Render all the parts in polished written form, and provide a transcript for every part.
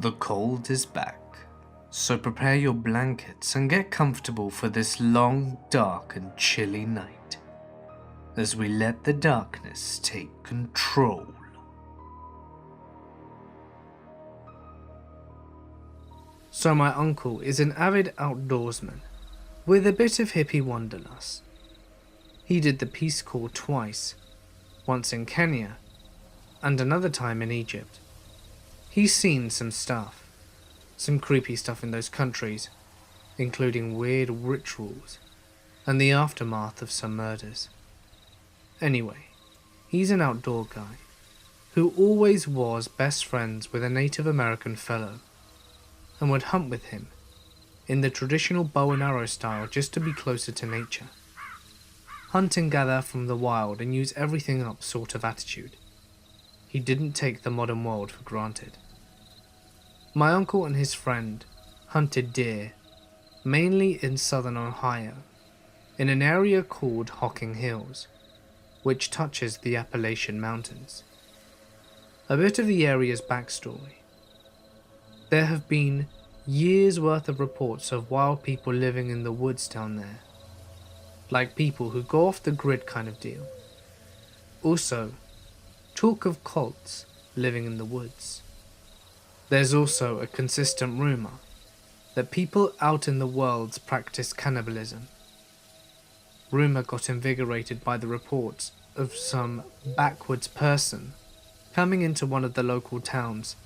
The cold is back, so prepare your blankets and get comfortable for this long, dark and chilly night, as we let the darkness take control. So my uncle is an avid outdoorsman, with a bit of hippie wanderlust. He did the Peace Corps twice, once in Kenya, and another time in Egypt. He's seen some stuff, some creepy stuff in those countries, including weird rituals and the aftermath of some murders. Anyway, he's an outdoor guy who always was best friends with a Native American fellow and would hunt with him in the traditional bow and arrow style just to be closer to nature. Hunt and gather from the wild and use everything up sort of attitude. He didn't take the modern world for granted. My uncle and his friend hunted deer, mainly in southern Ohio, in an area called Hocking Hills, which touches the Appalachian Mountains. A bit of the area's backstory. There have been years' worth of reports of wild people living in the woods down there, like people who go off the grid kind of deal. Also, talk of cults living in the woods. There's also a consistent rumor that people out in the world practice cannibalism. Rumor got invigorated by the reports of some backwoods person coming into one of the local towns,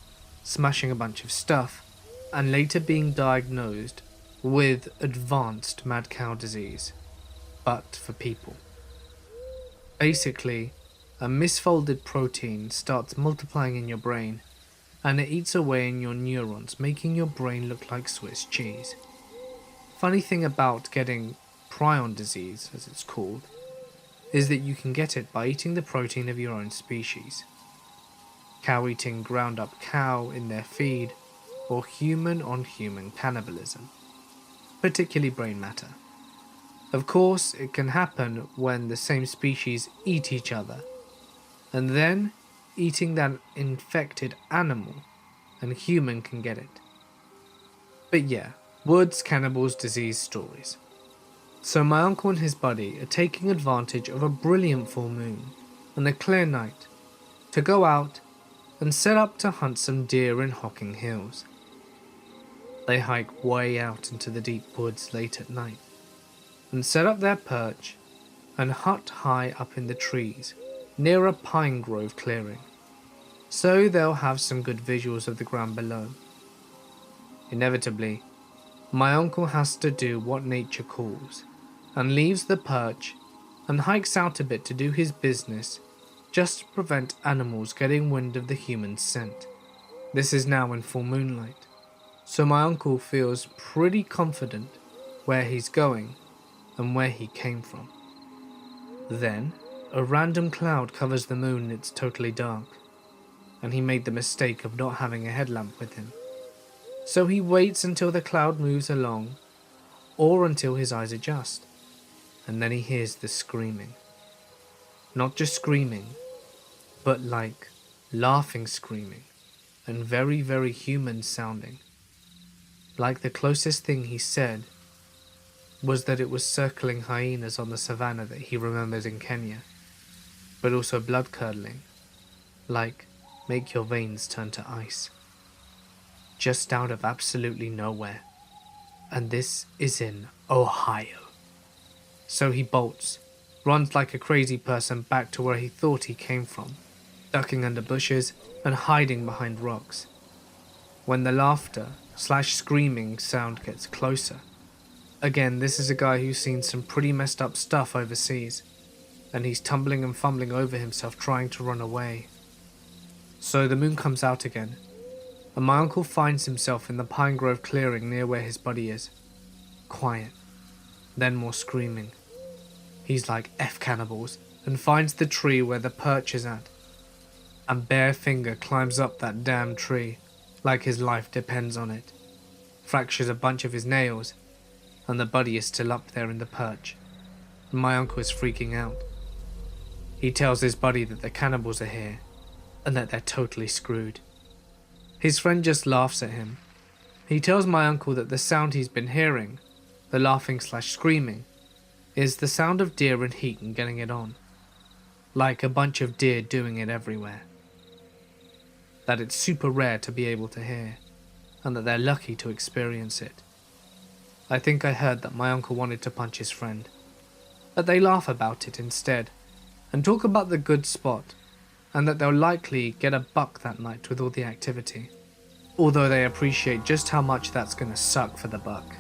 smashing a bunch of stuff, and later being diagnosed with advanced mad cow disease, but for people. Basically, a misfolded protein starts multiplying in your brain, and it eats away in your neurons, making your brain look like Swiss cheese. Funny thing about getting prion disease, as it's called, is that you can get it by eating the protein of your own species. Cow eating ground up cow in their feed, or human on human cannibalism, particularly brain matter. Of course, it can happen when the same species eat each other, and then eating that infected animal, and human can get it. But yeah, woods, cannibals, disease stories. So my uncle and his buddy are taking advantage of a brilliant full moon and a clear night to go out and set up to hunt some deer in Hocking Hills. They hike way out into the deep woods late at night and set up their perch and hut high up in the trees near a pine grove clearing, so they'll have some good visuals of the ground below. Inevitably, my uncle has to do what nature calls and leaves the perch and hikes out a bit to do his business just to prevent animals getting wind of the human scent. This is now in full moonlight, so my uncle feels pretty confident where he's going and where he came from. Then, a random cloud covers the moon and it's totally dark, and he made the mistake of not having a headlamp with him. So he waits until the cloud moves along, or until his eyes adjust, and then he hears the screaming. Not just screaming, but like laughing screaming, and very, very human sounding. Like the closest thing he said was that it was circling hyenas on the savannah that he remembered in Kenya, but also blood-curdling, like make your veins turn to ice. Just out of absolutely nowhere, and this is in Ohio. So he bolts, runs like a crazy person back to where he thought he came from, ducking under bushes and hiding behind rocks. When the laughter/screaming sound gets closer, again, this is a guy who's seen some pretty messed up stuff overseas, and he's tumbling and fumbling over himself trying to run away. So the moon comes out again, and my uncle finds himself in the pine grove clearing near where his buddy is. Quiet, then more screaming. He's like, F cannibals, and finds the tree where the perch is at, and bare finger climbs up that damn tree like his life depends on it, fractures a bunch of his nails, and the buddy is still up there in the perch, and my uncle is freaking out. He tells his buddy that the cannibals are here, and that they're totally screwed. His friend just laughs at him. He tells my uncle that the sound he's been hearing, the laughing/screaming, is the sound of deer in heat and getting it on. Like a bunch of deer doing it everywhere. That it's super rare to be able to hear, and that they're lucky to experience it. I think I heard that my uncle wanted to punch his friend, but they laugh about it instead, and talk about the good spot, and that they'll likely get a buck that night with all the activity, although they appreciate just how much that's gonna suck for the buck.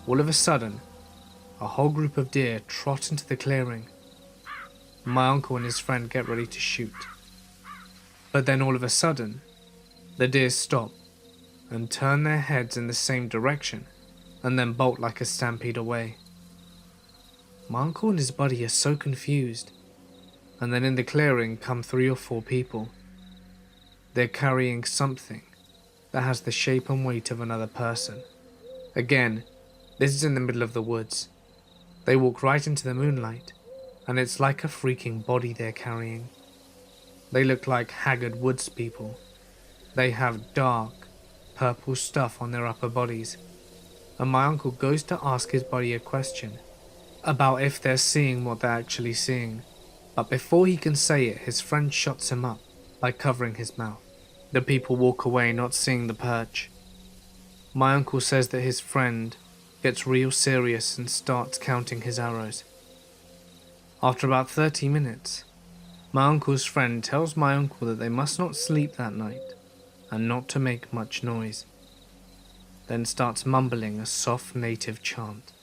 All of a sudden, a whole group of deer trot into the clearing. My uncle and his friend get ready to shoot. But then all of a sudden, the deer stop and turn their heads in the same direction and then bolt like a stampede away. My uncle and his buddy are so confused, and then in the clearing come 3 or 4 people. They're carrying something that has the shape and weight of another person. Again, this is in the middle of the woods. They walk right into the moonlight, and it's like a freaking body they're carrying. They look like haggard woods people. They have dark, purple stuff on their upper bodies, and my uncle goes to ask his buddy a question about if they're seeing what they're actually seeing, but before he can say it, his friend shuts him up by covering his mouth. The people walk away not seeing the perch. My uncle says that his friend gets real serious and starts counting his arrows. After about 30 minutes, my uncle's friend tells my uncle that they must not sleep that night and not to make much noise, then starts mumbling a soft native chant.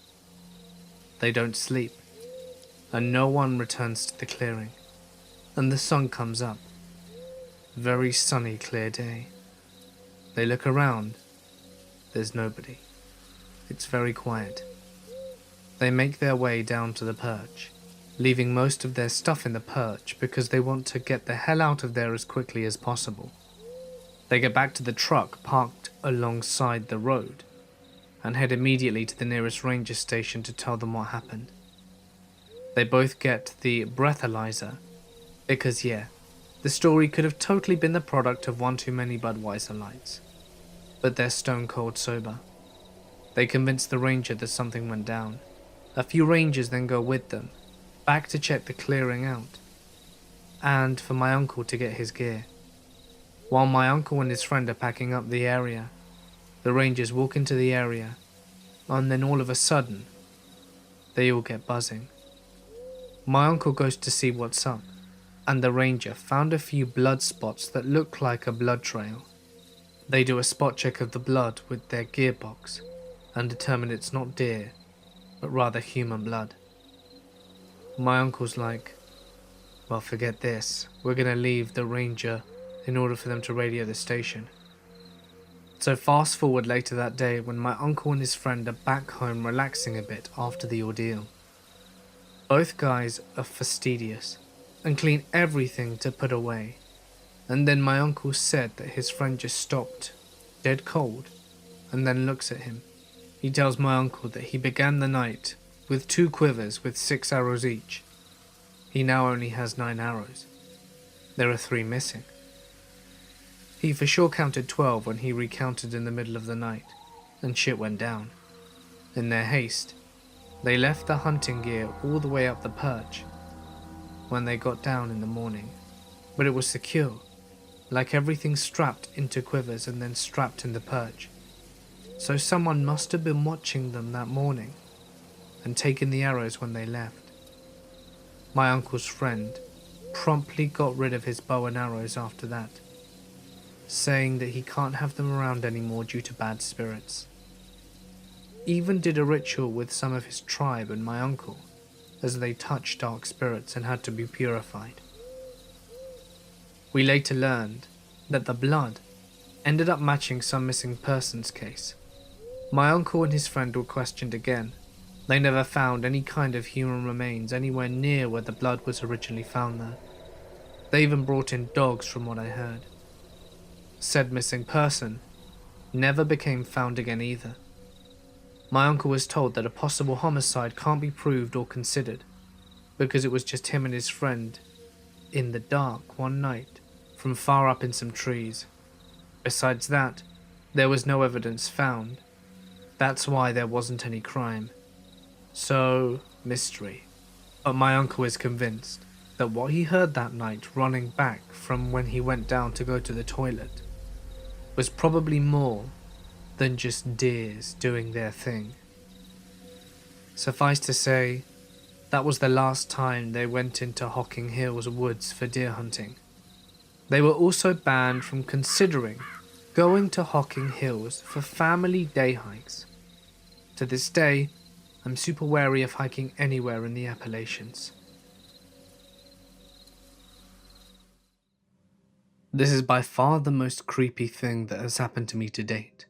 They don't sleep, and no one returns to the clearing, and the sun comes up. Very sunny, clear day. They look around. There's nobody. It's very quiet. They make their way down to the perch, leaving most of their stuff in the perch because they want to get the hell out of there as quickly as possible. They get back to the truck parked alongside the road and head immediately to the nearest ranger station to tell them what happened. They both get the breathalyzer because, yeah, the story could have totally been the product of one too many Budweiser lights, but they're stone cold sober. They convince the ranger that something went down. A few rangers then go with them, back to check the clearing out, and for my uncle to get his gear. While my uncle and his friend are packing up the area, the rangers walk into the area, and then all of a sudden, they all get buzzing. My uncle goes to see what's up, and the ranger found a few blood spots that look like a blood trail. They do a spot check of the blood with their gearbox, and determine it's not deer, but rather human blood. My uncle's like, well, forget this, we're gonna leave the ranger in order for them to radio the station. So fast forward later that day when my uncle and his friend are back home relaxing a bit after the ordeal. Both guys are fastidious and clean everything to put away, and then my uncle said that his friend just stopped, dead cold, and then looks at him. He tells my uncle that he began the night with 2 quivers with 6 arrows each. He now only has 9 arrows. There are 3 missing. He for sure counted 12 when he recounted in the middle of the night, and shit went down. In their haste, they left the hunting gear all the way up the perch when they got down in the morning, but it was secure, like everything strapped into quivers and then strapped in the perch. So someone must have been watching them that morning and taken the arrows when they left. My uncle's friend promptly got rid of his bow and arrows after that, saying that he can't have them around anymore due to bad spirits. Even did a ritual with some of his tribe and my uncle, as they touched dark spirits and had to be purified. We later learned that the blood ended up matching some missing persons case. My uncle and his friend were questioned again. They never found any kind of human remains anywhere near where the blood was originally found there. They even brought in dogs from what I heard. Said missing person never became found again either. My uncle was told that a possible homicide can't be proved or considered because it was just him and his friend in the dark one night from far up in some trees. Besides that, there was no evidence found. That's why there wasn't any crime. So, mystery. But my uncle is convinced that what he heard that night running back from when he went down to go to the toilet was probably more than just deers doing their thing. Suffice to say, that was the last time they went into Hocking Hills woods for deer hunting. They were also banned from considering going to Hocking Hills for family day hikes. To this day, I'm super wary of hiking anywhere in the Appalachians. This is by far the most creepy thing that has happened to me to date.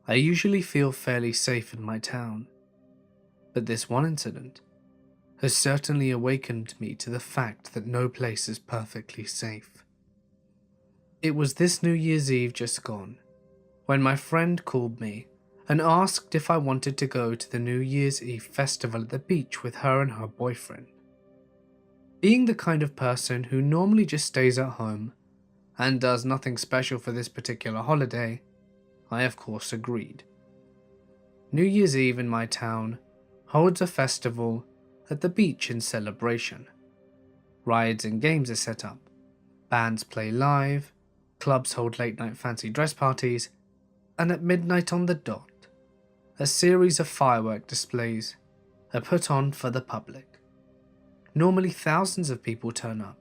I usually feel fairly safe in my town, but this one incident has certainly awakened me to the fact that no place is perfectly safe. It was this New Year's Eve just gone, when my friend called me and asked if I wanted to go to the New Year's Eve festival at the beach with her and her boyfriend. Being the kind of person who normally just stays at home and does nothing special for this particular holiday, I of course agreed. New Year's Eve in my town holds a festival at the beach in celebration. Rides and games are set up, bands play live, clubs hold late night fancy dress parties, and at midnight on the dot, a series of firework displays are put on for the public. Normally thousands of people turn up,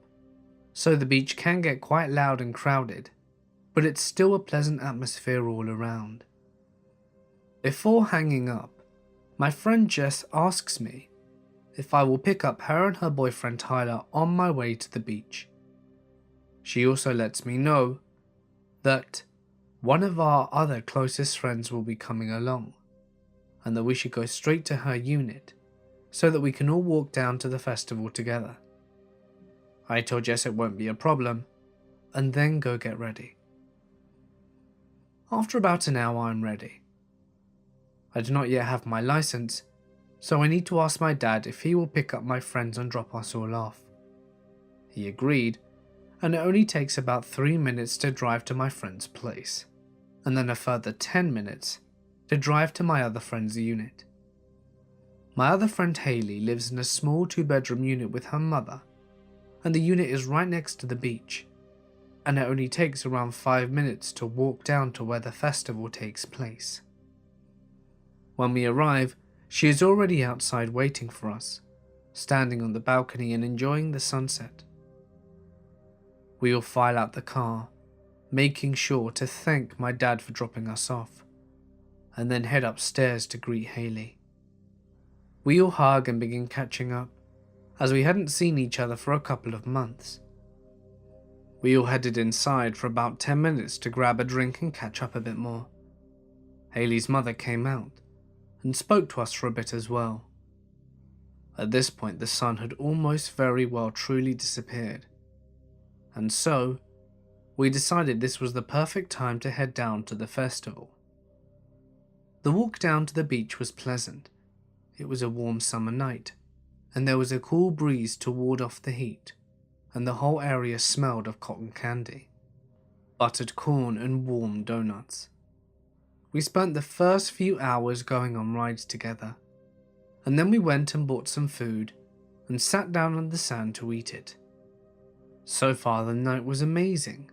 so the beach can get quite loud and crowded, but it's still a pleasant atmosphere all around. Before hanging up, my friend Jess asks me if I will pick up her and her boyfriend Tyler on my way to the beach. She also lets me know that one of our other closest friends will be coming along, and that we should go straight to her unit so that we can all walk down to the festival together. I told Jess it won't be a problem, and then go get ready. After about an hour I'm ready. I do not yet have my license, so I need to ask my dad if he will pick up my friends and drop us all off. He agreed, and it only takes about 3 minutes to drive to my friend's place, and then a further 10 minutes to drive to my other friend's unit. My other friend Hayley lives in a small 2-bedroom unit with her mother, and the unit is right next to the beach, and it only takes around 5 minutes to walk down to where the festival takes place. When we arrive, she is already outside waiting for us, standing on the balcony and enjoying the sunset. We all file out the car, making sure to thank my dad for dropping us off, and then head upstairs to greet Hayley. We all hug and begin catching up, as we hadn't seen each other for a couple of months. We all headed inside for about 10 minutes to grab a drink and catch up a bit more. Hayley's mother came out and spoke to us for a bit as well. At this point the sun had almost very well truly disappeared, and so we decided this was the perfect time to head down to the festival. The walk down to the beach was pleasant. It was a warm summer night, and there was a cool breeze to ward off the heat, and the whole area smelled of cotton candy, buttered corn and warm donuts. We spent the first few hours going on rides together, and then we went and bought some food and sat down on the sand to eat it. So far the night was amazing,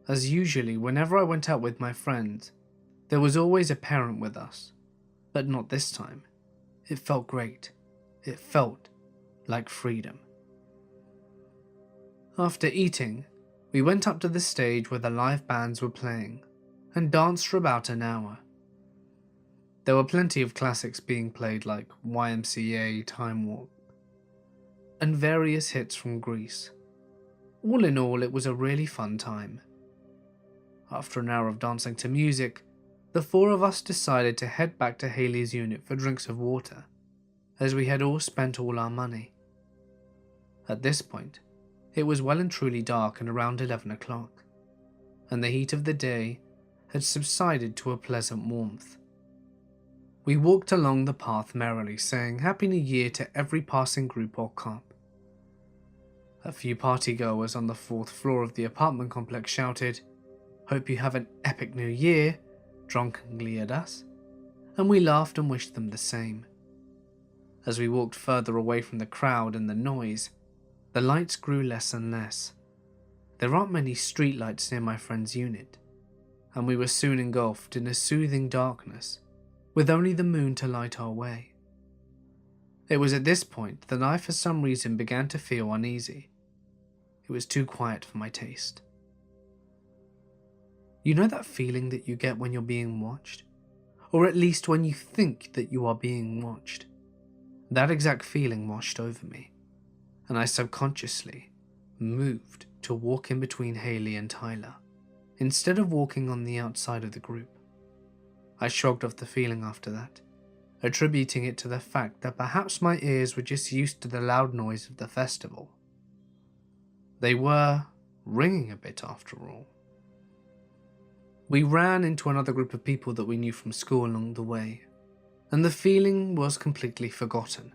as usually whenever I went out with my friends, there was always a parent with us, but not this time. It felt great. It felt like freedom. After eating, we went up to the stage where the live bands were playing and danced for about an hour. There were plenty of classics being played like YMCA, Time Warp, and various hits from Greece. All in all, it was a really fun time. After an hour of dancing to music, the 4 of us decided to head back to Hayley's unit for drinks of water, as we had all spent all our money. At this point, it was well and truly dark and around 11 o'clock, and the heat of the day had subsided to a pleasant warmth. We walked along the path merrily, saying Happy New Year to every passing group or cop. A few partygoers on the 4th floor of the apartment complex shouted, "Hope you have an epic new year," drunkenly at us, and we laughed and wished them the same. As we walked further away from the crowd and the noise, the lights grew less and less. There aren't many streetlights near my friend's unit, and we were soon engulfed in a soothing darkness, with only the moon to light our way. It was at this point that I for some reason began to feel uneasy. It was too quiet for my taste. You know that feeling that you get when you're being watched? Or at least when you think that you are being watched? That exact feeling washed over me, and I subconsciously moved to walk in between Haley and Tyler, instead of walking on the outside of the group. I shrugged off the feeling after that, attributing it to the fact that perhaps my ears were just used to the loud noise of the festival. They were ringing a bit after all. We ran into another group of people that we knew from school along the way, and the feeling was completely forgotten.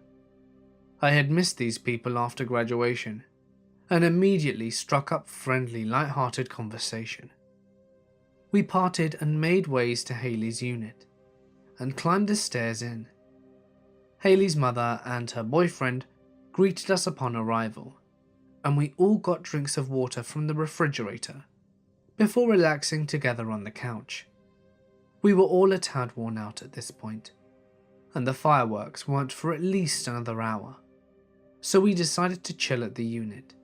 I had missed these people after graduation, and immediately struck up friendly, light-hearted conversation. We parted and made ways to Haley's unit, and climbed the stairs in. Haley's mother and her boyfriend greeted us upon arrival, and we all got drinks of water from the refrigerator before relaxing together on the couch. We were all a tad worn out at this point, and the fireworks weren't for at least another hour, so we decided to chill at the unit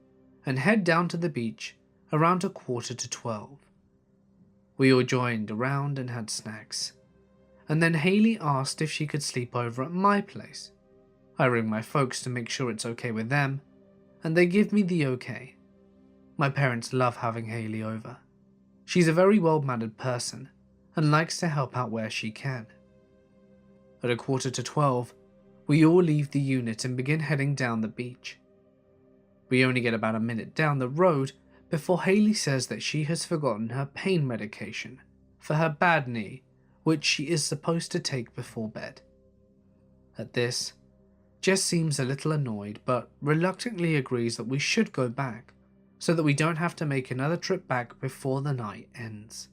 and head down to the beach around 11:45. We all joined around and had snacks, and then Haley asked if she could sleep over at my place. I ring my folks to make sure it's okay with them, and they give me the okay. My parents love having Haley over. She's a very well-mannered person and likes to help out where she can. At 11:45, we all leave the unit and begin heading down the beach. We only get about a minute down the road before Haley says that she has forgotten her pain medication for her bad knee, which she is supposed to take before bed. At this, Jess seems a little annoyed but reluctantly agrees that we should go back so that we don't have to make another trip back before the night ends.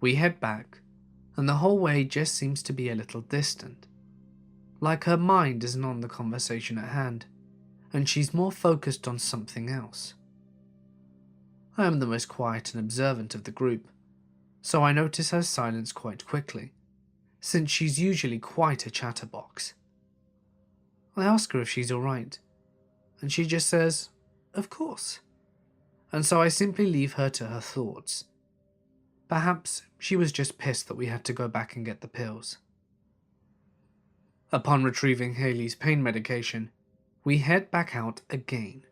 We head back, and the whole way Jess seems to be a little distant, like her mind isn't on the conversation at hand, and she's more focused on something else. I am the most quiet and observant of the group, so I notice her silence quite quickly, since she's usually quite a chatterbox. I ask her if she's alright, and she just says, "Of course," and so I simply leave her to her thoughts. Perhaps she was just pissed that we had to go back and get the pills. Upon retrieving Haley's pain medication, we head back out again,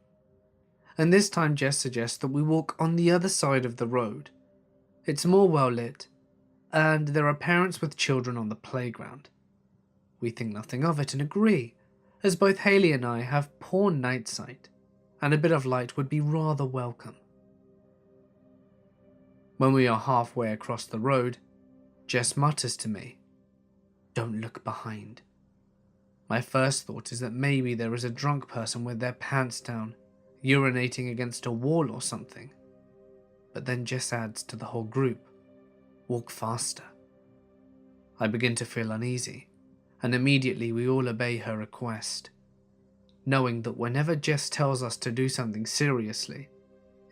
and this time Jess suggests that we walk on the other side of the road. It's more well lit, and there are parents with children on the playground. We think nothing of it and agree, as both Haley and I have poor night sight, and a bit of light would be rather welcome. When we are halfway across the road, Jess mutters to me, "Don't look behind." My first thought is that maybe there is a drunk person with their pants down, urinating against a wall or something. But then Jess adds to the whole group, "Walk faster." I begin to feel uneasy, and immediately we all obey her request, knowing that whenever Jess tells us to do something seriously,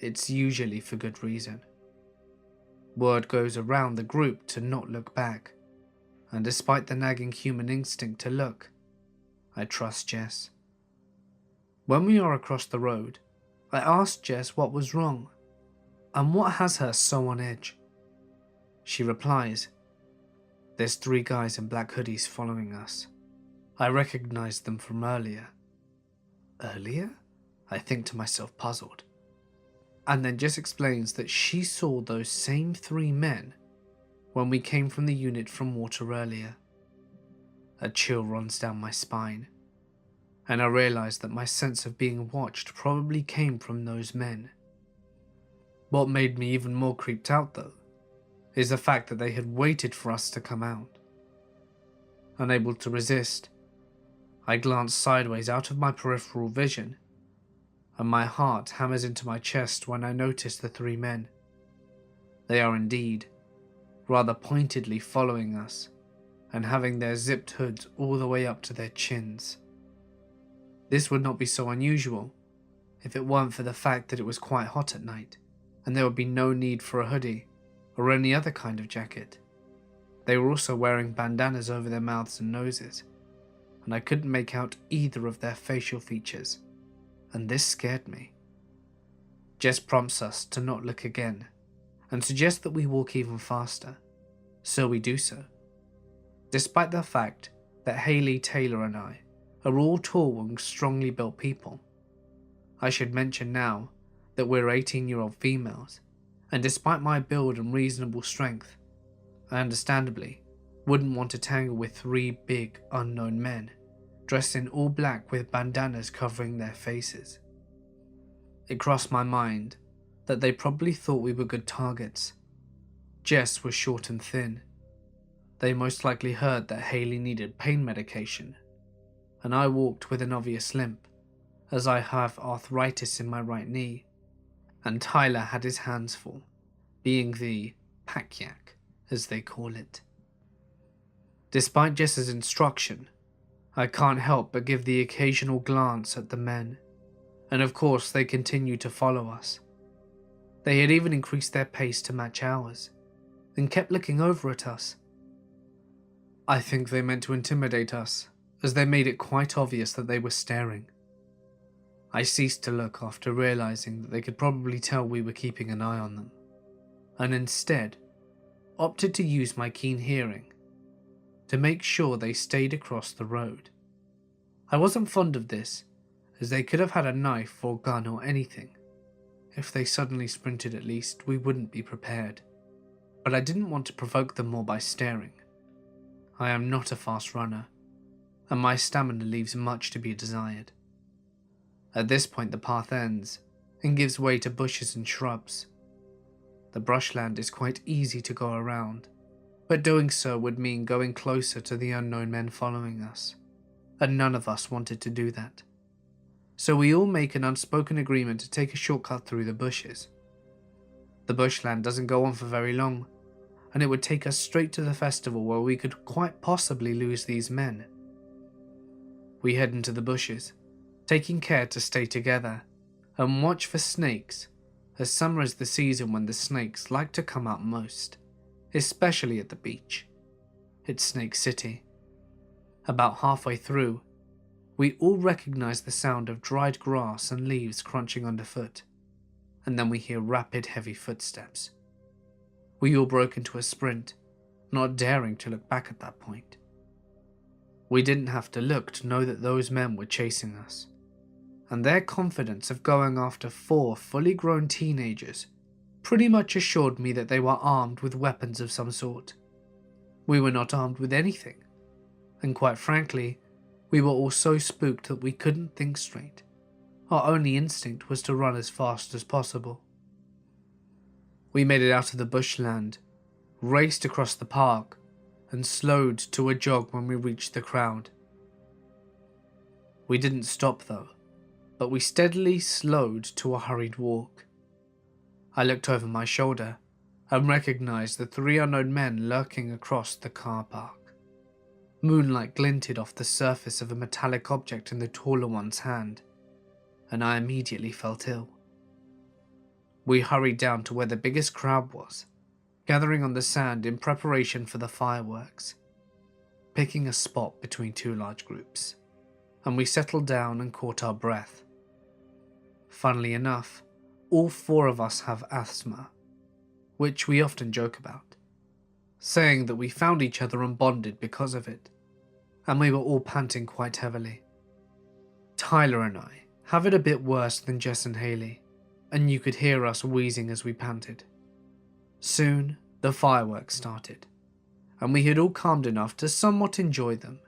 it's usually for good reason. Word goes around the group to not look back, and despite the nagging human instinct to look, I trust Jess. When we are across the road, I ask Jess what was wrong, and what has her so on edge. She replies, "There's 3 guys in black hoodies following us. I recognized them from earlier." Earlier? I think to myself, puzzled. And then Jess explains that she saw those same 3 men when we came from the unit from water earlier. A chill runs down my spine, and I realize that my sense of being watched probably came from those men. What made me even more creeped out, though, is the fact that they had waited for us to come out. Unable to resist, I glance sideways out of my peripheral vision, and my heart hammers into my chest when I notice the 3 men. They are indeed rather pointedly following us and having their zipped hoods all the way up to their chins. This would not be so unusual if it weren't for the fact that it was quite hot at night and there would be no need for a hoodie or any other kind of jacket. They were also wearing bandanas over their mouths and noses, and I couldn't make out either of their facial features, and this scared me. Jess prompts us to not look again and suggests that we walk even faster, so we do so. Despite the fact that Haley, Taylor and I are all tall and strongly built people. I should mention now that we're 18-year-old females, and despite my build and reasonable strength, I understandably wouldn't want to tangle with 3 big, unknown men, dressed in all black with bandanas covering their faces. It crossed my mind that they probably thought we were good targets. Jess was short and thin. They most likely heard that Haley needed pain medication, and I walked with an obvious limp, as I have arthritis in my right knee, and Tyler had his hands full, being the pack yak, as they call it. Despite Jess's instruction, I can't help but give the occasional glance at the men, and of course they continued to follow us. They had even increased their pace to match ours, and kept looking over at us. I think they meant to intimidate us, as they made it quite obvious that they were staring. I ceased to look after realizing that they could probably tell we were keeping an eye on them, and instead opted to use my keen hearing to make sure they stayed across the road. I wasn't fond of this, as they could have had a knife or gun or anything. If they suddenly sprinted, at least we wouldn't be prepared. But I didn't want to provoke them more by staring. I am not a fast runner, and my stamina leaves much to be desired. At this point the path ends and gives way to bushes and shrubs. The brushland is quite easy to go around, but doing so would mean going closer to the unknown men following us, and none of us wanted to do that. So we all make an unspoken agreement to take a shortcut through the bushes. The bushland doesn't go on for very long, and it would take us straight to the festival where we could quite possibly lose these men. We head into the bushes, taking care to stay together, and watch for snakes, as summer is the season when the snakes like to come out most, especially at the beach. It's Snake City. About halfway through, we all recognize the sound of dried grass and leaves crunching underfoot, and then we hear rapid, heavy footsteps. We all broke into a sprint, not daring to look back at that point. We didn't have to look to know that those men were chasing us, and their confidence of going after 4 fully grown teenagers pretty much assured me that they were armed with weapons of some sort. We were not armed with anything, and quite frankly, we were all so spooked that we couldn't think straight. Our only instinct was to run as fast as possible. We made it out of the bushland, raced across the park, and slowed to a jog when we reached the crowd. We didn't stop though, but we steadily slowed to a hurried walk. I looked over my shoulder and recognized the 3 unknown men lurking across the car park. Moonlight glinted off the surface of a metallic object in the taller one's hand, and I immediately felt ill. We hurried down to where the biggest crowd was, gathering on the sand in preparation for the fireworks, picking a spot between 2 large groups, and we settled down and caught our breath. Funnily enough, all 4 of us have asthma, which we often joke about, saying that we found each other and bonded because of it, and we were all panting quite heavily. Tyler and I have it a bit worse than Jess and Haley, and you could hear us wheezing as we panted. Soon, the fireworks started, and we had all calmed enough to somewhat enjoy them,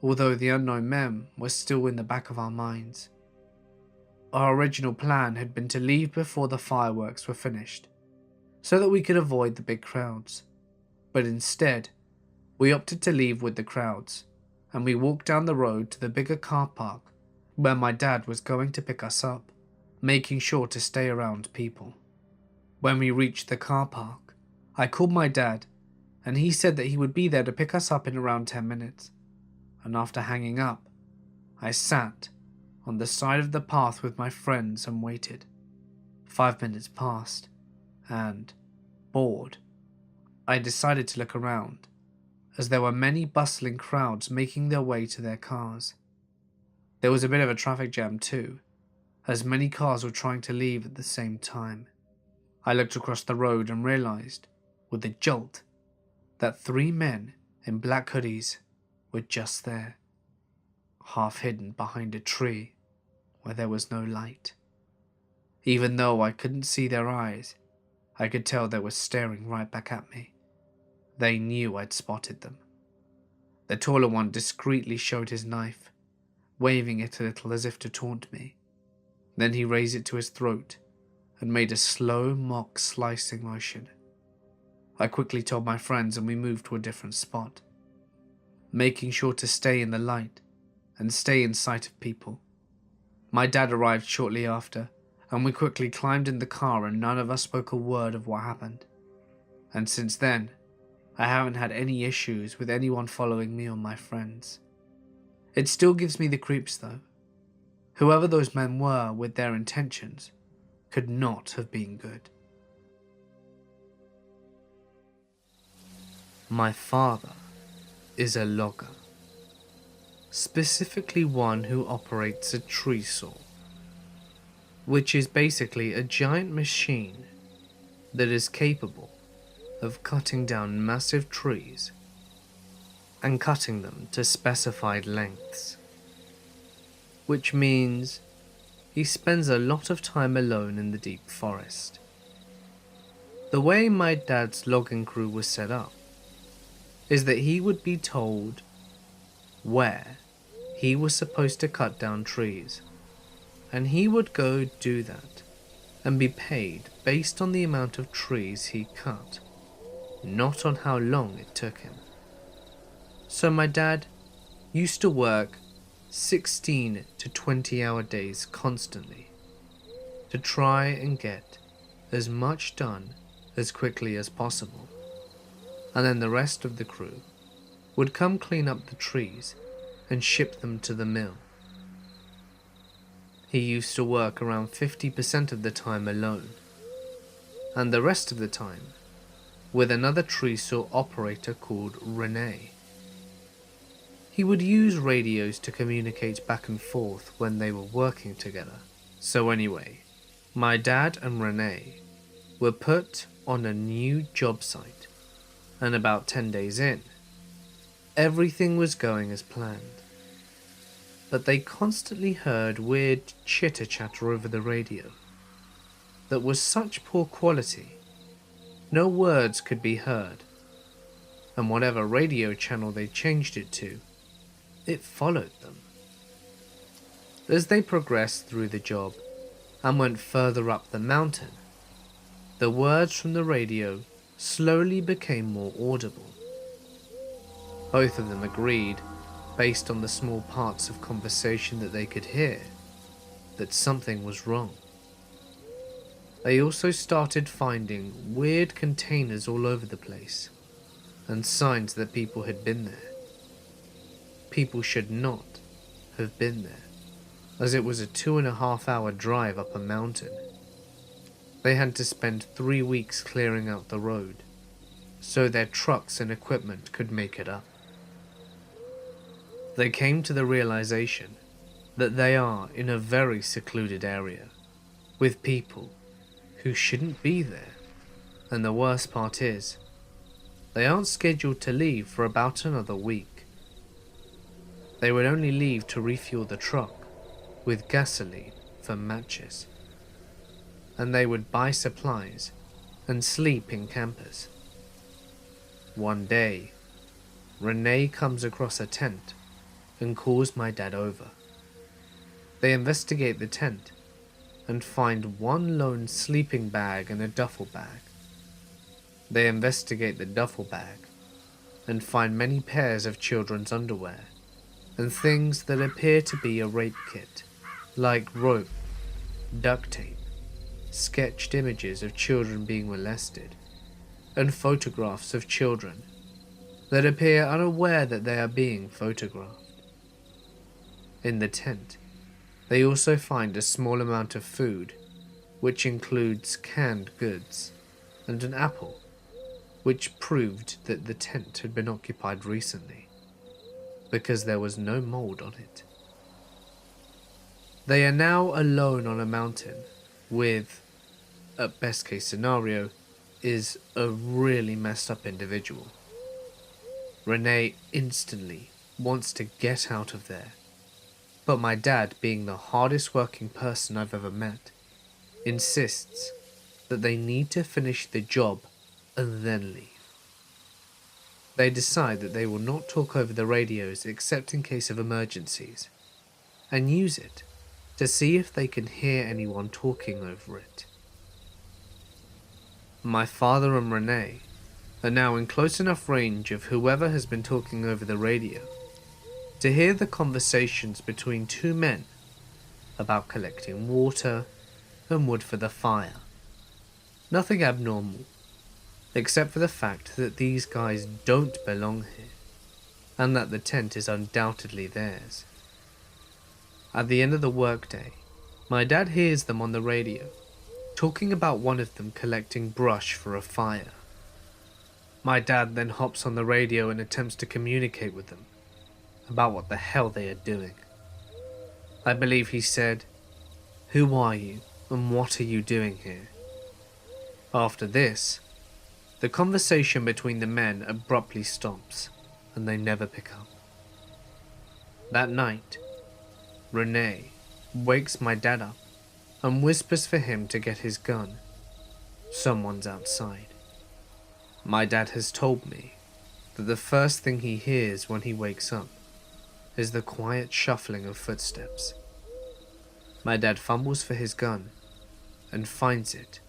although the unknown men were still in the back of our minds. Our original plan had been to leave before the fireworks were finished, so that we could avoid the big crowds, but instead, we opted to leave with the crowds, and we walked down the road to the bigger car park where my dad was going to pick us up, making sure to stay around people. When we reached the car park, I called my dad, and he said that he would be there to pick us up in around 10 minutes. And after hanging up, I sat on the side of the path with my friends and waited. 5 minutes passed, and, bored, I decided to look around, as there were many bustling crowds making their way to their cars. There was a bit of a traffic jam too, as many cars were trying to leave at the same time. I looked across the road and realized, with a jolt, that 3 men in black hoodies were just there, half hidden behind a tree where there was no light. Even though I couldn't see their eyes, I could tell they were staring right back at me. They knew I'd spotted them. The taller one discreetly showed his knife, waving it a little as if to taunt me. Then he raised it to his throat and made a slow mock slicing motion. I quickly told my friends and we moved to a different spot, making sure to stay in the light and stay in sight of people. My dad arrived shortly after, and we quickly climbed in the car and none of us spoke a word of what happened. And since then, I haven't had any issues with anyone following me or my friends. It still gives me the creeps though. Whoever those men were with their intentions could not have been good. My father is a logger, specifically one who operates a tree saw, which is basically a giant machine that is capable of cutting down massive trees and cutting them to specified lengths, which means he spends a lot of time alone in the deep forest. The way my dad's logging crew was set up is that he would be told where he was supposed to cut down trees, and he would go do that and be paid based on the amount of trees he cut, not on how long it took him. So my dad used to work 16 to 20-hour days constantly to try and get as much done as quickly as possible, and then the rest of the crew would come clean up the trees and ship them to the mill. He used to work around 50% of the time alone, and the rest of the time with another tree saw operator called Renee. He would use radios to communicate back and forth when they were working together. So anyway, my dad and Renee were put on a new job site, and about 10 days in, everything was going as planned. But they constantly heard weird chitter-chatter over the radio that was such poor quality, no words could be heard, and whatever radio channel they changed it to, it followed them. As they progressed through the job and went further up the mountain, the words from the radio slowly became more audible. Both of them agreed, based on the small parts of conversation that they could hear, that something was wrong. They also started finding weird containers all over the place, and signs that people had been there. People should not have been there, as it was a 2.5-hour drive up a mountain. They had to spend 3 weeks clearing out the road, so their trucks and equipment could make it up. They came to the realization that they are in a very secluded area, with people who shouldn't be there, and the worst part is, they aren't scheduled to leave for about another week. They would only leave to refuel the truck with gasoline for matches, and they would buy supplies and sleep in campers. One day, Renee comes across a tent and calls my dad over. They investigate the tent and find one lone sleeping bag and a duffel bag. They investigate the duffel bag and find many pairs of children's underwear and things that appear to be a rape kit, like rope, duct tape, sketched images of children being molested, and photographs of children that appear unaware that they are being photographed. In the tent, they also find a small amount of food, which includes canned goods and an apple, which proved that the tent had been occupied recently, because there was no mold on it. They are now alone on a mountain with, at best case scenario, is a really messed up individual. Renee instantly wants to get out of there, but my dad, being the hardest working person I've ever met, insists that they need to finish the job and then leave. They decide that they will not talk over the radios except in case of emergencies, and use it to see if they can hear anyone talking over it. My father and Renee are now in close enough range of whoever has been talking over the radio to hear the conversations between two men about collecting water and wood for the fire. Nothing abnormal, except for the fact that these guys don't belong here, and that the tent is undoubtedly theirs. At the end of the workday, my dad hears them on the radio, talking about one of them collecting brush for a fire. My dad then hops on the radio and attempts to communicate with them about what the hell they are doing. I believe he said, "Who are you and what are you doing here?" After this, the conversation between the men abruptly stops and they never pick up. That night, Renee wakes my dad up and whispers for him to get his gun. Someone's outside. My dad has told me that the first thing he hears when he wakes up is the quiet shuffling of footsteps. My dad fumbles for his gun and finds it,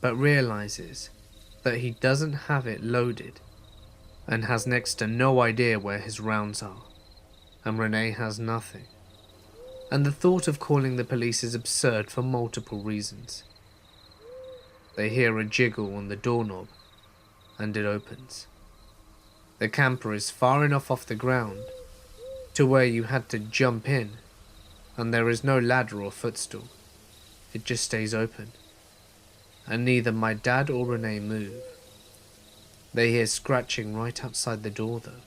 but realizes that he doesn't have it loaded and has next to no idea where his rounds are, and Renee has nothing. And the thought of calling the police is absurd for multiple reasons. They hear a jiggle on the doorknob, and it opens. The camper is far enough off the ground to where you had to jump in, and there is no ladder or footstool. It just stays open, and neither my dad or Renee move. They hear scratching right outside the door though,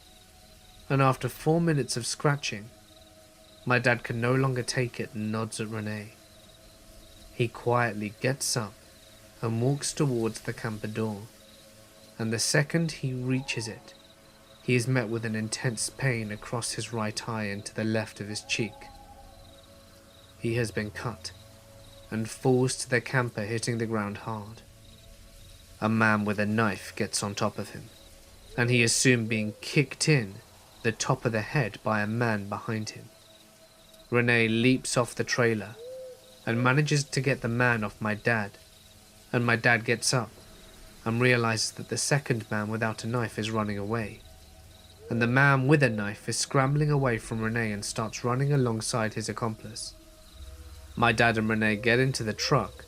and after 4 minutes of scratching, my dad can no longer take it and nods at Renee. He quietly gets up and walks towards the camper door, and the second he reaches it, he is met with an intense pain across his right eye and to the left of his cheek. He has been cut and falls to the camper, hitting the ground hard. A man with a knife gets on top of him, and he is soon being kicked in the top of the head by a man behind him. Renee leaps off the trailer and manages to get the man off my dad, and my dad gets up and realizes that the second man without a knife is running away, and the man with a knife is scrambling away from Renee and starts running alongside his accomplice. My dad and Renee get into the truck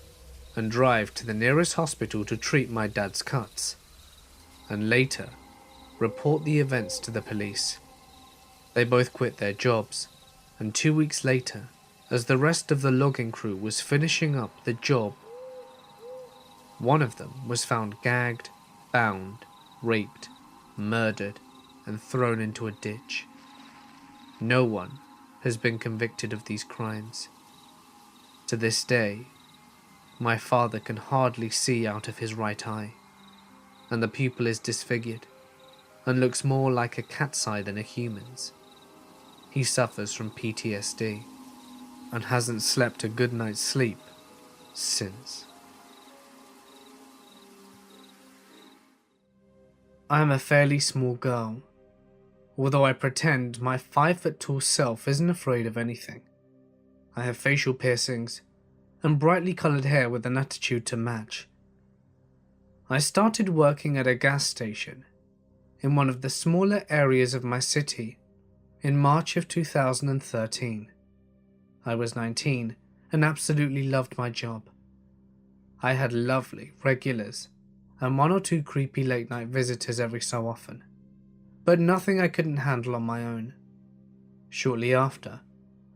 and drive to the nearest hospital to treat my dad's cuts, and later report the events to the police. They both quit their jobs, and 2 weeks later, as the rest of the logging crew was finishing up the job, one of them was found gagged, bound, raped, murdered, and thrown into a ditch. No one has been convicted of these crimes. To this day, my father can hardly see out of his right eye, and the pupil is disfigured and looks more like a cat's eye than a human's. He suffers from PTSD and hasn't slept a good night's sleep since. I am a fairly small girl, although I pretend my 5-foot-tall self isn't afraid of anything. I have facial piercings and brightly coloured hair with an attitude to match. I started working at a gas station in one of the smaller areas of my city in March of 2013. I was 19 and absolutely loved my job. I had lovely regulars and one or two creepy late night visitors every so often, but nothing I couldn't handle on my own. Shortly after,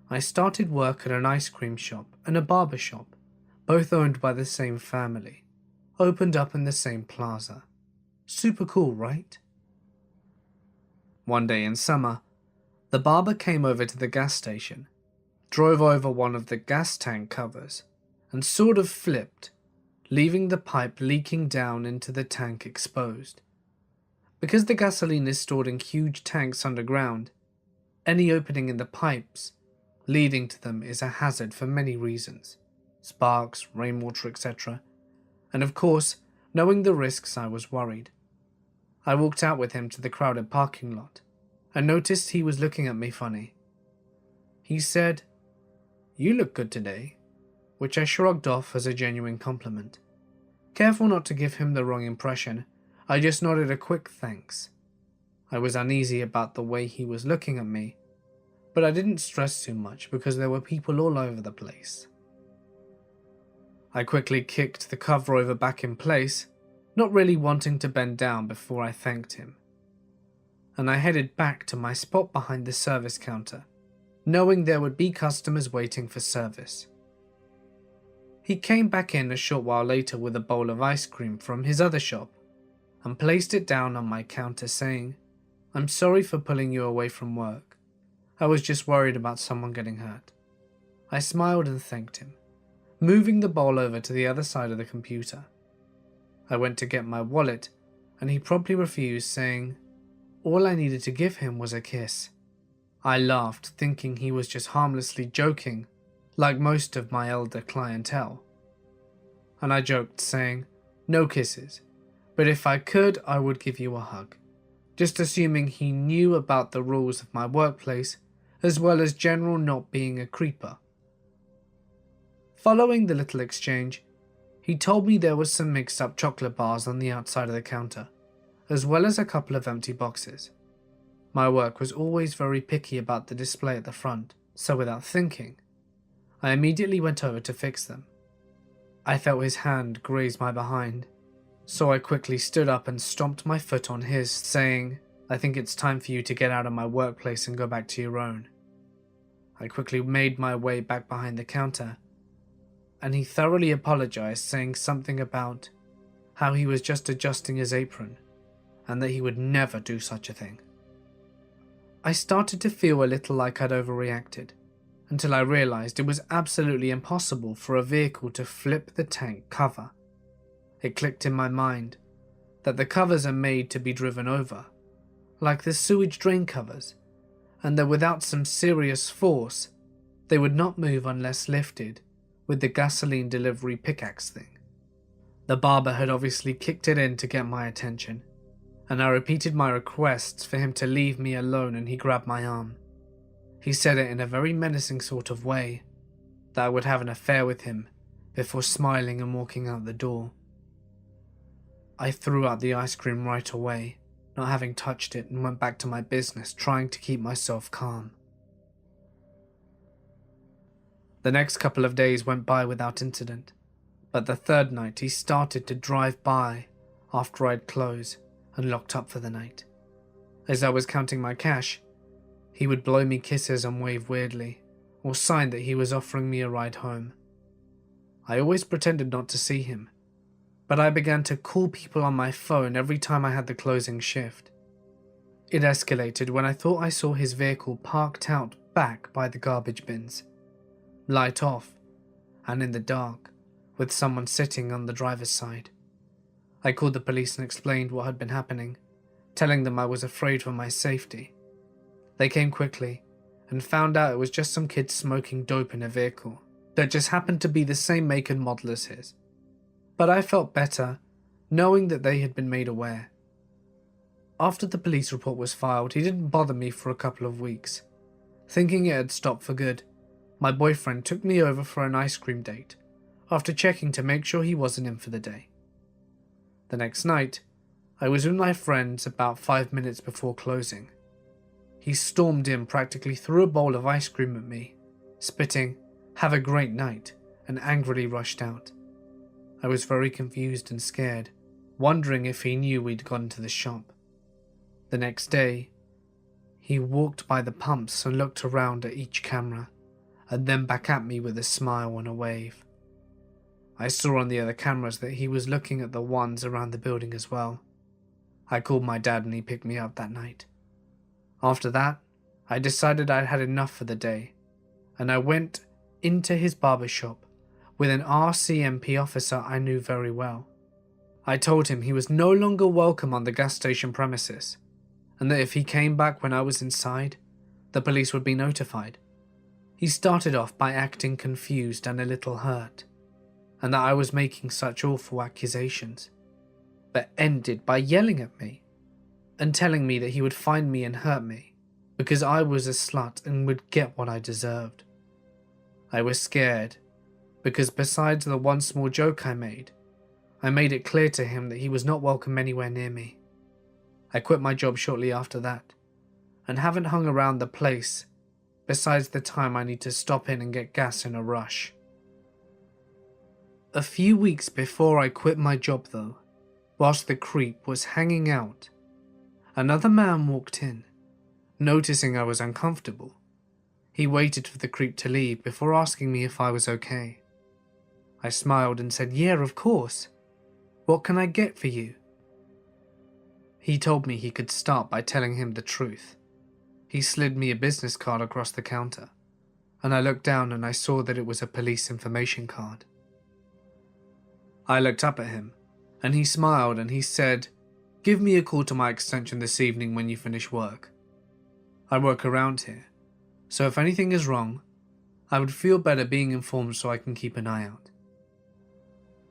I started work at an ice cream shop and a barber shop, both owned by the same family, opened up in the same plaza. Super cool, right? One day in summer, the barber came over to the gas station, drove over one of the gas tank covers, and sort of flipped, leaving the pipe leaking down into the tank exposed. Because the gasoline is stored in huge tanks underground, any opening in the pipes leading to them is a hazard for many reasons: sparks, rainwater, etc. And of course, knowing the risks, I was worried. I walked out with him to the crowded parking lot and noticed he was looking at me funny. He said, "You look good today," which I shrugged off as a genuine compliment. Careful not to give him the wrong impression, I just nodded a quick thanks. I was uneasy about the way he was looking at me, but I didn't stress too much because there were people all over the place. I quickly kicked the cover over back in place, not really wanting to bend down before I thanked him, and I headed back to my spot behind the service counter, knowing there would be customers waiting for service. He came back in a short while later with a bowl of ice cream from his other shop and placed it down on my counter, saying, "I'm sorry for pulling you away from work. I was just worried about someone getting hurt." I smiled and thanked him, moving the bowl over to the other side of the computer. I went to get my wallet, and he promptly refused, saying all I needed to give him was a kiss. I laughed, thinking he was just harmlessly joking, like most of my elder clientele. And I joked, saying, "No kisses, but if I could, I would give you a hug," just assuming he knew about the rules of my workplace, as well as general not being a creeper. Following the little exchange, he told me there was some mixed up chocolate bars on the outside of the counter, as well as a couple of empty boxes. My work was always very picky about the display at the front, so without thinking, I immediately went over to fix them. I felt his hand graze my behind, so I quickly stood up and stomped my foot on his, saying, "I think it's time for you to get out of my workplace and go back to your own." I quickly made my way back behind the counter, and he thoroughly apologized, saying something about how he was just adjusting his apron and that he would never do such a thing. I started to feel a little like I'd overreacted, until I realized it was absolutely impossible for a vehicle to flip the tank cover. It clicked in my mind that the covers are made to be driven over, like the sewage drain covers, and that without some serious force, they would not move unless lifted with the gasoline delivery pickaxe thing. The barber had obviously kicked it in to get my attention, and I repeated my requests for him to leave me alone, and he grabbed my arm. He said it in a very menacing sort of way, that I would have an affair with him, before smiling and walking out the door. I threw out the ice cream right away, not having touched it, and went back to my business, trying to keep myself calm. The next couple of days went by without incident, but the third night he started to drive by after I'd closed and locked up for the night. As I was counting my cash, he would blow me kisses and wave weirdly, or sign that he was offering me a ride home. I always pretended not to see him, but I began to call people on my phone every time I had the closing shift. It escalated when I thought I saw his vehicle parked out back by the garbage bins, light off, and in the dark, with someone sitting on the driver's side. I called the police and explained what had been happening, telling them I was afraid for my safety. They came quickly and found out it was just some kid smoking dope in a vehicle that just happened to be the same make and model as his. But I felt better knowing that they had been made aware. After the police report was filed, he didn't bother me for a couple of weeks. Thinking it had stopped for good, my boyfriend took me over for an ice cream date, after checking to make sure he wasn't in for the day. The next night, I was with my friends about 5 minutes before closing. He stormed in, practically threw a bowl of ice cream at me, spitting, "Have a great night," and angrily rushed out. I was very confused and scared, wondering if he knew we'd gone to the shop. The next day, he walked by the pumps and looked around at each camera, and then back at me with a smile and a wave. I saw on the other cameras that he was looking at the ones around the building as well. I called my dad and he picked me up that night. After that, I decided I'd had enough for the day, and I went into his barber shop with an RCMP officer I knew very well. I told him he was no longer welcome on the gas station premises, and that if he came back when I was inside, the police would be notified. He started off by acting confused and a little hurt, and that I was making such awful accusations, but ended by yelling at me and telling me that he would find me and hurt me because I was a slut and would get what I deserved. I was scared because besides the one small joke I made it clear to him that he was not welcome anywhere near me. I quit my job shortly after that and haven't hung around the place besides the time I need to stop in and get gas in a rush. A few weeks before I quit my job though, whilst the creep was hanging out, another man walked in. Noticing I was uncomfortable, he waited for the creep to leave before asking me if I was okay. I smiled and said, "Yeah, of course. What can I get for you?" He told me he could start by telling him the truth. He slid me a business card across the counter, and I looked down and I saw that it was a police information card. I looked up at him, and he smiled and he said, "Give me a call to my extension this evening when you finish work. I work around here, so if anything is wrong, I would feel better being informed so I can keep an eye out."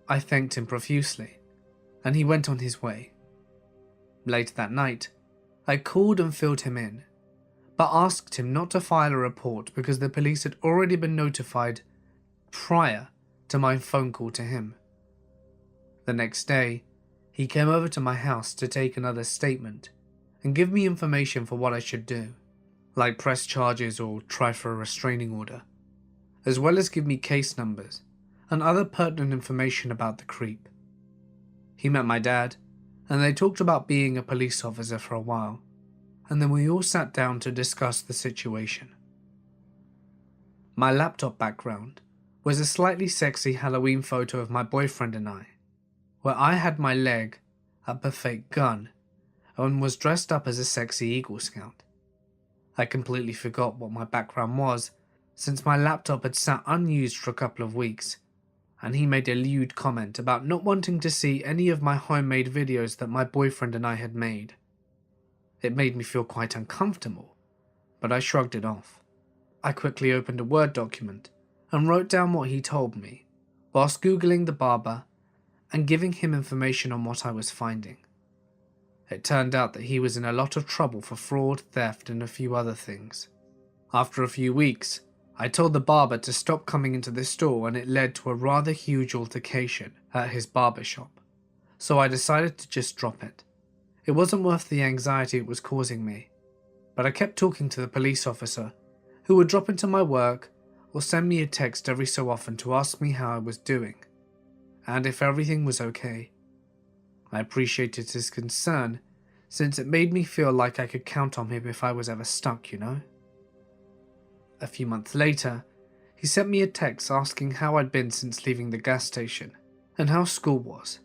I thanked him profusely, and he went on his way. Later that night, I called and filled him in, but asked him not to file a report because the police had already been notified prior to my phone call to him. The next day, he came over to my house to take another statement and give me information for what I should do, like press charges or try for a restraining order, as well as give me case numbers and other pertinent information about the creep. He met my dad, and they talked about being a police officer for a while, and then we all sat down to discuss the situation. My laptop background was a slightly sexy Halloween photo of my boyfriend and I, where I had my leg up a fake gun and was dressed up as a sexy Eagle Scout. I completely forgot what my background was since my laptop had sat unused for a couple of weeks, and he made a lewd comment about not wanting to see any of my homemade videos that my boyfriend and I had made. It made me feel quite uncomfortable, but I shrugged it off. I quickly opened a Word document and wrote down what he told me, whilst Googling the barber and giving him information on what I was finding. It turned out that he was in a lot of trouble for fraud, theft, and a few other things. After a few weeks, I told the barber to stop coming into the store, and it led to a rather huge altercation at his barber shop, so I decided to just drop it. It wasn't worth the anxiety it was causing me, but I kept talking to the police officer, who would drop into my work or send me a text every so often to ask me how I was doing, and if everything was okay. I appreciated his concern, since it made me feel like I could count on him if I was ever stuck, you know? A few months later, he sent me a text asking how I'd been since leaving the gas station, and how school was.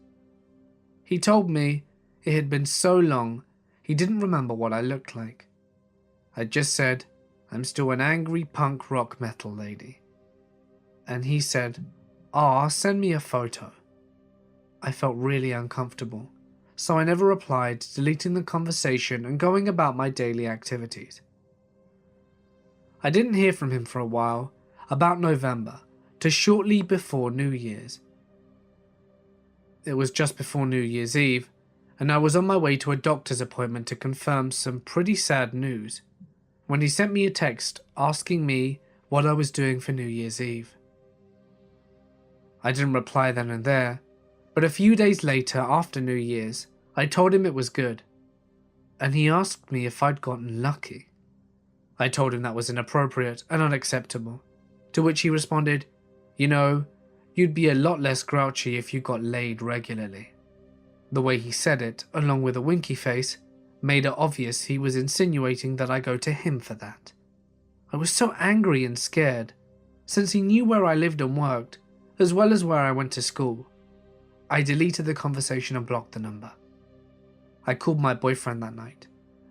He told me it had been so long he didn't remember what I looked like. I just said, "I'm still an angry punk rock metal lady." And he said, "Aw, send me a photo." I felt really uncomfortable, so I never replied, deleting the conversation and going about my daily activities. I didn't hear from him for a while, about November, to shortly before New Year's. It was just before New Year's Eve, and I was on my way to a doctor's appointment to confirm some pretty sad news, when he sent me a text asking me what I was doing for New Year's Eve. I didn't reply then and there, but a few days later, after New Year's, I told him it was good, and he asked me if I'd gotten lucky. I told him that was inappropriate and unacceptable, to which he responded, "You know, you'd be a lot less grouchy if you got laid regularly." The way he said it, along with a winky face, made it obvious he was insinuating that I go to him for that. I was so angry and scared, since he knew where I lived and worked, as well as where I went to school. I deleted the conversation and blocked the number. I called my boyfriend that night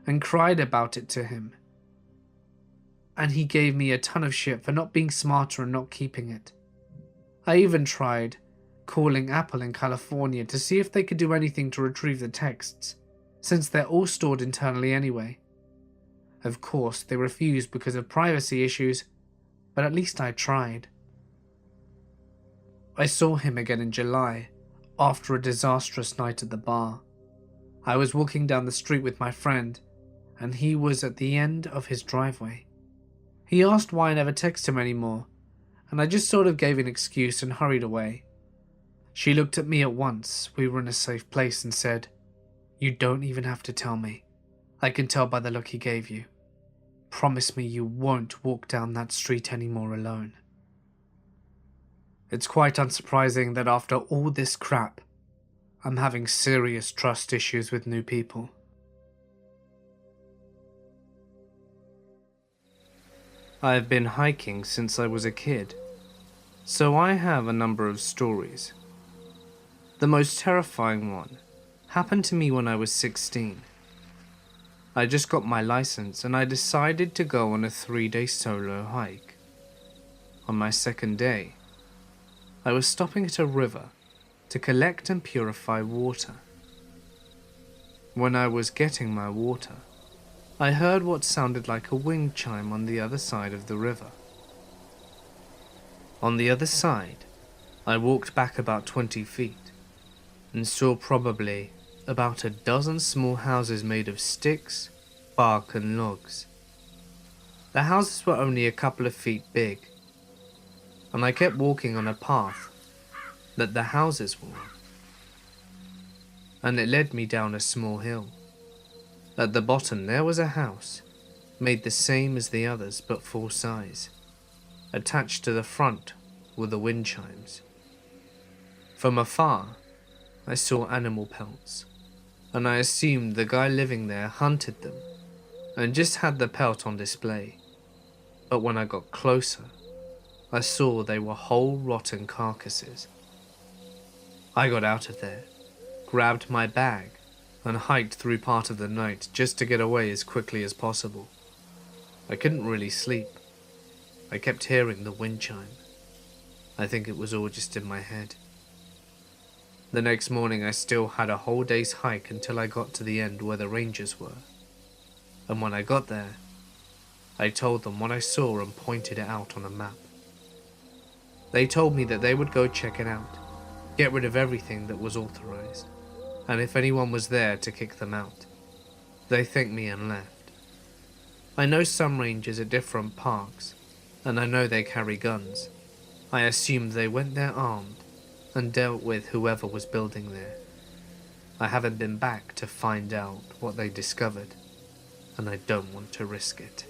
and cried about it to him. And he gave me a ton of shit for not being smarter and not keeping it. I even tried calling Apple in California to see if they could do anything to retrieve the texts, since they're all stored internally anyway. Of course, they refused because of privacy issues, but at least I tried. I saw him again in July, after a disastrous night at the bar. I was walking down the street with my friend, and he was at the end of his driveway. He asked why I never text him anymore, and I just sort of gave an excuse and hurried away. She looked at me at once, we were in a safe place, and said, "You don't even have to tell me. I can tell by the look he gave you. Promise me you won't walk down that street anymore alone." It's quite unsurprising that after all this crap, I'm having serious trust issues with new people. I have been hiking since I was a kid, so I have a number of stories. The most terrifying one happened to me when I was 16. I just got my license and I decided to go on a 3-day solo hike. On my second day, I was stopping at a river to collect and purify water. When I was getting my water, I heard what sounded like a wind chime on the other side of the river. On the other side, I walked back about 20 feet and saw probably about a dozen small houses made of sticks, bark and logs. The houses were only a couple of feet big, and I kept walking on a path that the houses were on, and it led me down a small hill. At the bottom there was a house, made the same as the others but full size. Attached to the front were the wind chimes. From afar, I saw animal pelts, and I assumed the guy living there hunted them and just had the pelt on display. But when I got closer, I saw they were whole rotten carcasses. I got out of there, grabbed my bag, and hiked through part of the night just to get away as quickly as possible. I couldn't really sleep. I kept hearing the wind chime. I think it was all just in my head. The next morning I still had a whole day's hike until I got to the end where the rangers were. And when I got there, I told them what I saw and pointed it out on a map. They told me that they would go check it out, get rid of everything that was authorized, and if anyone was there to kick them out. They thanked me and left. I know some rangers at different parks, and I know they carry guns. I assumed they went there armed and dealt with whoever was building there. I haven't been back to find out what they discovered, and I don't want to risk it.